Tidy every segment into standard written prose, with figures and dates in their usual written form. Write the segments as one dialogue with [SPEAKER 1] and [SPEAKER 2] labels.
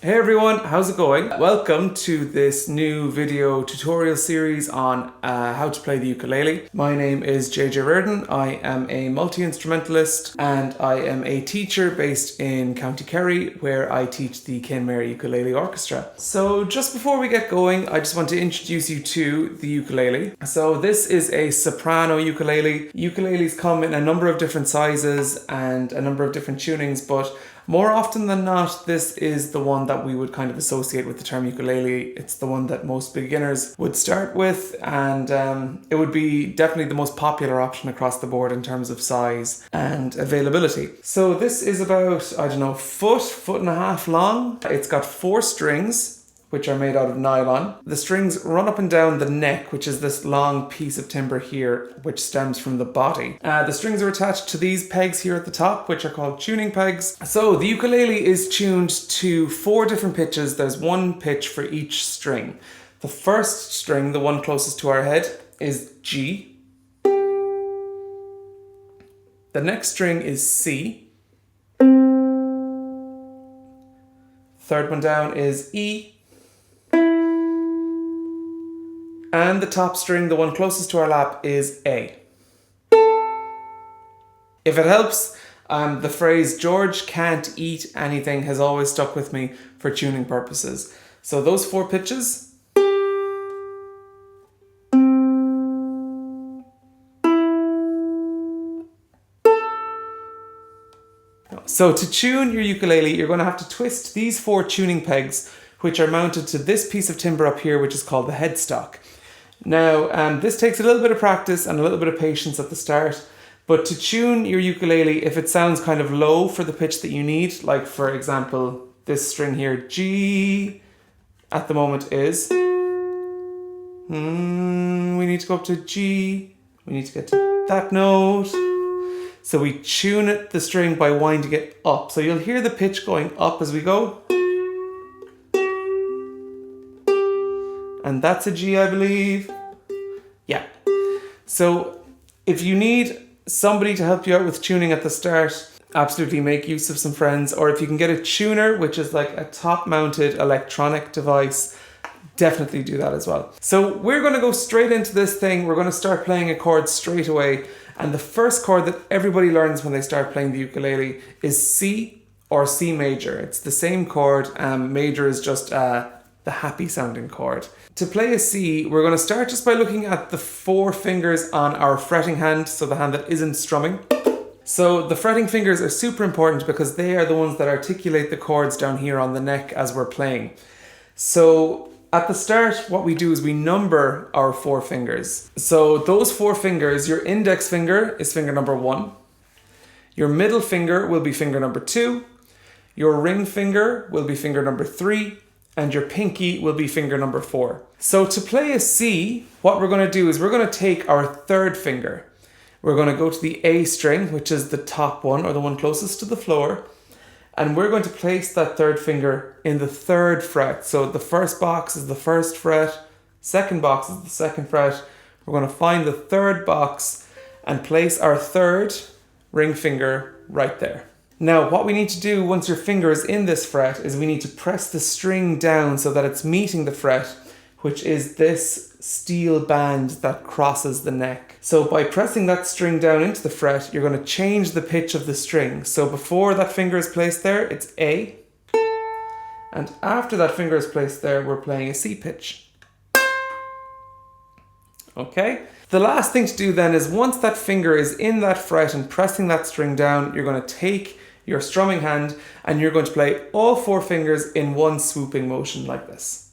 [SPEAKER 1] Hey everyone, how's it going? Welcome to this new video tutorial series on how to play the ukulele. My name is Riordan. I am a multi-instrumentalist and I am a teacher based in County Kerry where I teach the Kenmare Ukulele Orchestra. So just before we get going, I just want to introduce you to the ukulele. So this is a soprano ukulele. Ukuleles come in a number of different sizes and a number of different tunings, but more often than not, this is the one that we would kind of associate with the term ukulele. It's the one that most beginners would start with, and it would be definitely the most popular option across the board in terms of size and availability. So this is about, I don't know, foot and a half long. It's got 4 strings, which are made out of nylon. The strings run up and down the neck, which is this long piece of timber here, which stems from the body. The strings are attached to these pegs here at the top, which are called tuning pegs. So the ukulele is tuned to 4 different pitches. There's 1 pitch for each string. The first string, the one closest to our head, is G. The next string is C. Third one down is E. And the top string, the one closest to our lap, is A. If it helps, the phrase "George can't eat anything" has always stuck with me for tuning purposes. So those 4 pitches. So to tune your ukulele, you're going to have to twist these 4 tuning pegs, which are mounted to this piece of timber up here, which is called the headstock. Now, this takes a little bit of practice and a little bit of patience at the start, but to tune your ukulele, if it sounds kind of low for the pitch that you need, like for example, this string here, G, at the moment is, we need to go up to G, we need to get to that note, so we tune it, the string, by winding it up. So you'll hear the pitch going up as we go. And that's a G, I believe. Yeah. So if you need somebody to help you out with tuning at the start, absolutely make use of some friends. Or if you can get a tuner, which is like a top-mounted electronic device, definitely do that as well. So we're going to go straight into this thing. We're going to start playing a chord straight away. And the first chord that everybody learns when they start playing the ukulele is C or C major. It's the same chord. Major is just the happy sounding chord. To play a C, we're going to start just by looking at the 4 fingers on our fretting hand, so the hand that isn't strumming. So the fretting fingers are super important because they are the ones that articulate the chords down here on the neck as we're playing. So at the start, what we do is we number our 4 fingers. So those 4 fingers, your index finger is finger number 1. Your middle finger will be finger number 2. Your ring finger will be finger number 3. And your pinky will be finger number 4. So to play a C, what we're going to do is we're going to take our 3rd finger. We're going to go to the A string, which is the top one, or the one closest to the floor. And we're going to place that 3rd finger in the 3rd fret. So the first box is the 1st fret, second box is the 2nd fret. We're going to find the 3rd box and place our 3rd ring finger right there. Now, what we need to do once your finger is in this fret is we need to press the string down so that it's meeting the fret, which is this steel band that crosses the neck. So by pressing that string down into the fret, you're going to change the pitch of the string. So before that finger is placed there, it's A. And after that finger is placed there, we're playing a C pitch. Okay? The last thing to do then is once that finger is in that fret and pressing that string down, you're going to take your strumming hand and you're going to play all 4 fingers in one swooping motion like this.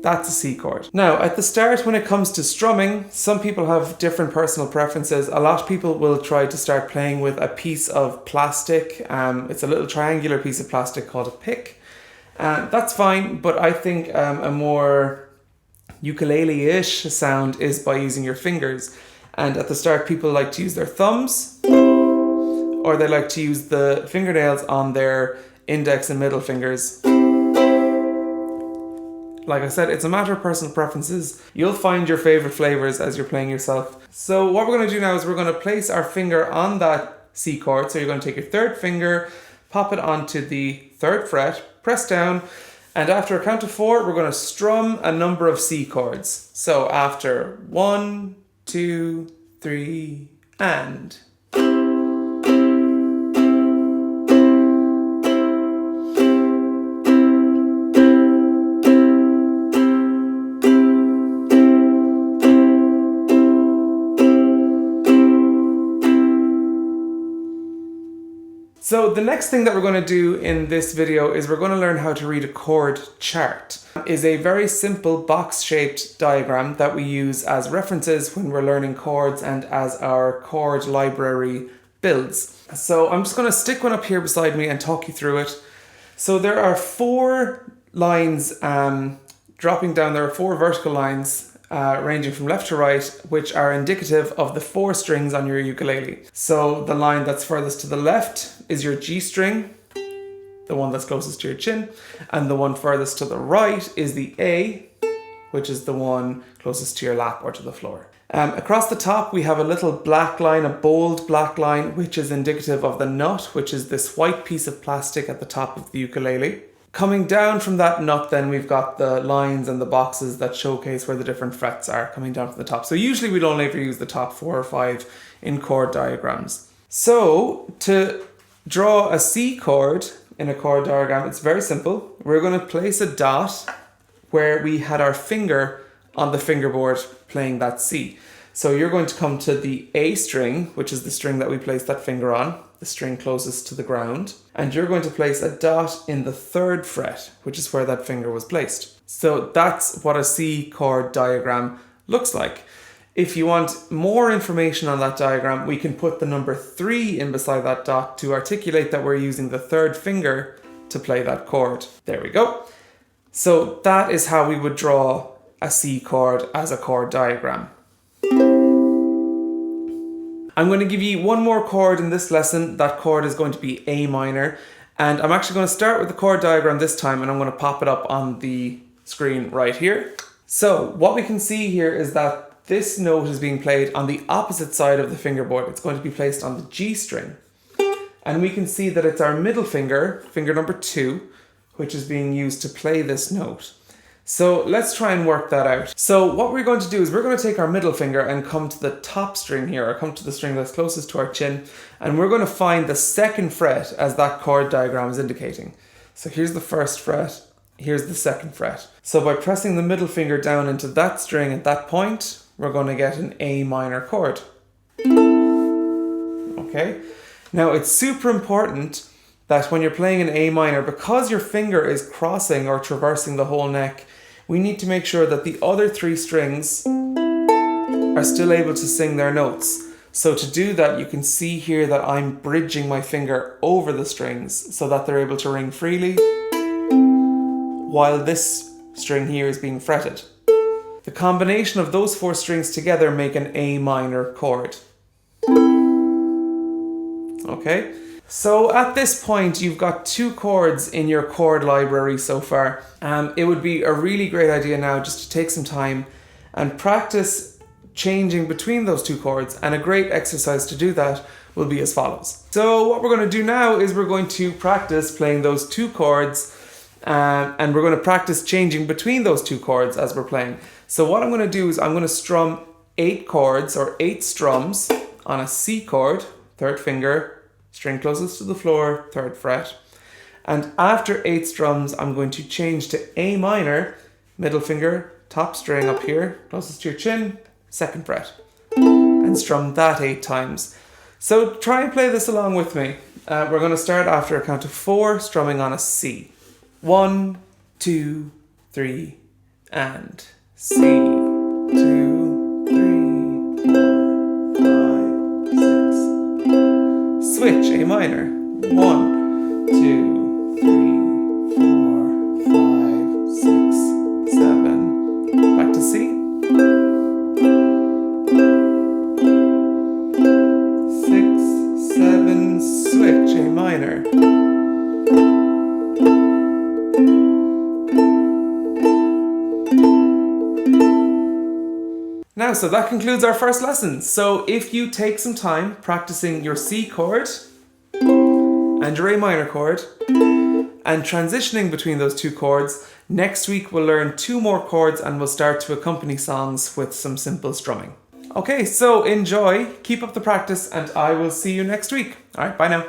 [SPEAKER 1] That's a C chord. Now, at the start, when it comes to strumming, some people have different personal preferences. A lot of people will try to start playing with a piece of plastic. It's a little triangular piece of plastic called a pick. That's fine, but I think a more ukulele-ish sound is by using your fingers. And at the start, people like to use their thumbs, or they like to use the fingernails on their index and middle fingers. Like I said, it's a matter of personal preferences. You'll find your favorite flavors as you're playing yourself. So what we're going to do now is we're going to place our finger on that C chord. So you're going to take your 3rd finger, pop it onto the 3rd fret, press down, and after a count of 4, we're going to strum a number of C chords. So after 1, 2, 3, and. So the next thing that we're going to do in this video is we're going to learn how to read a chord chart. It is a very simple box-shaped diagram that we use as references when we're learning chords and as our chord library builds. So I'm just going to stick one up here beside me and talk you through it. So there are 4 lines dropping down. There are 4 vertical lines ranging from left to right, which are indicative of the 4 strings on your ukulele. So the line that's furthest to the left is your G string, the one that's closest to your chin, and the one furthest to the right is the A, which is the one closest to your lap or to the floor. Across the top we have a little black line, a bold black line, which is indicative of the nut, which is this white piece of plastic at the top of the ukulele. Coming down from that nut, then we've got the lines and the boxes that showcase where the different frets are coming down from the top. So usually we don't ever use the top 4 or 5 in chord diagrams. So to draw a C chord in a chord diagram, it's very simple. We're going to place a dot where we had our finger on the fingerboard playing that C. So you're going to come to the A string, which is the string that we placed that finger on, the string closest to the ground, and you're going to place a dot in the 3rd fret, which is where that finger was placed. So that's what a C chord diagram looks like. If you want more information on that diagram, we can put the number 3 in beside that dot to articulate that we're using the 3rd finger to play that chord. There we go. So that is how we would draw a C chord as a chord diagram. I'm going to give you one more chord in this lesson. That chord is going to be A minor. And I'm actually going to start with the chord diagram this time, and I'm going to pop it up on the screen right here. So what we can see here is that this note is being played on the opposite side of the fingerboard. It's going to be placed on the G string. And we can see that it's our middle finger, finger number 2, which is being used to play this note. So let's try and work that out. So what we're going to do is we're going to take our middle finger and come to the top string here, or come to the string that's closest to our chin, and we're going to find the 2nd fret as that chord diagram is indicating. So here's the 1st fret, here's the 2nd fret. So by pressing the middle finger down into that string at that point, we're going to get an A minor chord. Okay? Now it's super important that when you're playing an A minor, because your finger is crossing or traversing the whole neck, we need to make sure that the other 3 strings are still able to sing their notes. So to do that, you can see here that I'm bridging my finger over the strings so that they're able to ring freely, while this string here is being fretted. The combination of those 4 strings together make an A minor chord. Okay? So at this point, you've got 2 chords in your chord library so far. It would be a really great idea now just to take some time and practice changing between those 2 chords. And a great exercise to do that will be as follows. So what we're going to do now is we're going to practice playing those 2 chords, and we're going to practice changing between those 2 chords as we're playing. So what I'm going to do is I'm going to strum 8 chords or 8 strums on a C chord, 3rd finger, string closest to the floor, 3rd fret. And after 8 strums, I'm going to change to A minor, middle finger, top string up here, closest to your chin, 2nd fret. And strum that 8 times. So try and play this along with me. We're going to start after a count of 4, strumming on a C. 1, 2, 3, and C. 2, 3, 4, 5, 6. Switch, A minor. 1, 2, 3, 4, 5, 6, 7. Back to C. 6, 7, switch, A minor. Now, so that concludes our first lesson. So if you take some time practicing your C chord and your A minor chord, and transitioning between those two chords. Next week we'll learn 2 more chords and we'll start to accompany songs with some simple strumming. Okay, so enjoy, keep up the practice, and I will see you next week. Alright, bye now.